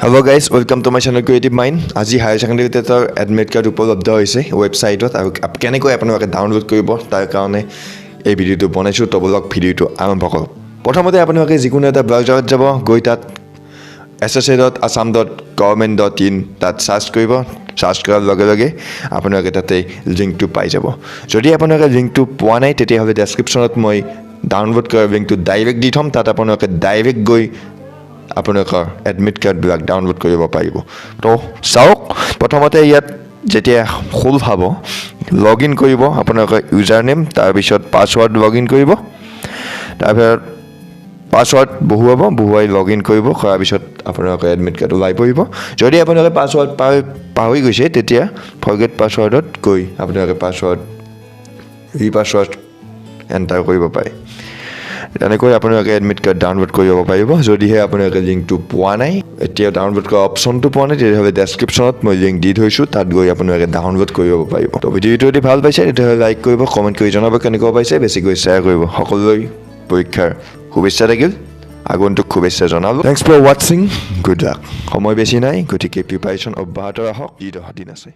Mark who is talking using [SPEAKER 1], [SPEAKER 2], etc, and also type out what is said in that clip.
[SPEAKER 1] Hello guys, welcome to my channel Creative Mind. আজি higher secondary টেটৰ admit card উপলব্ধ হৈছে ৱেবছাইটত আৰু কেনেকৈ আপোনালোকে ডাউনলোড কৰিব তাৰ কাৰণে এই ভিডিঅ'টো বনাইছোঁ তো ব্লগ ভিডিঅ'টো আৰম্ভ কৰক প্ৰথমতে আপোনালোকে যিকোনো এটা ব্ৰাউজাৰত যাব গৈ তাত ssa.assam.government.in তাত সাৰ্চ কৰিব সাৰ্চ কৰাৰ লগে লগে আপোনালোকে তাতে লিংকটো পাই যাব যদি আপোনালোকে লিংকটো পোৱা নাই তেতিয়াহ'লে ডেছক্ৰিপশ্যনত মই ডাউনলোড কৰা লিংকটো ডাইৰেক্ট দি থ'ম তাত আপোনালোকে ডাইৰেক্ট গৈ আপোনালোকৰ এডমিট কাৰ্ডবিলাক ডাউনলোড কৰিব পাৰিব তো চাওক প্ৰথমতে ইয়াত যেতিয়া খোল খাব লগ ইন কৰিব আপোনালোকৰ ইউজাৰ নেম তাৰপিছত পাছৱৰ্ড লগ ইন কৰিব তাৰপিছত পাছৱৰ্ড বহুৱাই লগ ইন কৰিব কৰাৰ পিছত আপোনালোকৰ এডমিট কাৰ্ড ওলাই পৰিব যদি আপোনালোকে পাছৱৰ্ড পাহৰি গৈছে তেতিয়া ফৰগেট পাছৱৰ্ডত গৈ আপোনালোকে পাছৱৰ্ড এণ্টাৰ কৰিব পাৰে তেনেকৈ আপোনালোকে এডমিট কাৰ্ড ডাউনলোড কৰিব পাৰিব যদিহে আপোনালোকে লিংকটো পোৱা নাই এতিয়া ডাউনলোড কৰা অপশ্যনটো পোৱা নাই তেতিয়াহ'লে ডেছক্ৰিপশ্যনত মই লিংক দি থৈছোঁ তাত গৈ আপোনালোকে ডাউনলোড কৰিব পাৰিব তো ভিডিঅ'টো যদি ভাল পাইছে তেতিয়াহ'লে লাইক কৰিব কমেণ্ট কৰি জনাব কেনেকুৱা পাইছে বেছিকৈ শ্বেয়াৰ কৰিব সকলোলৈ পৰীক্ষাৰ শুভেচ্ছা থাকিল আগন্তুক শুভেচ্ছা জনালোঁ থেংকছ ফৰ ৱাটছিং গুড লাক সময় বেছি নাই গতিকে প্ৰিপাৰেশ্যন অব্যাহত ৰাখক ঈদ অহা দিন আছে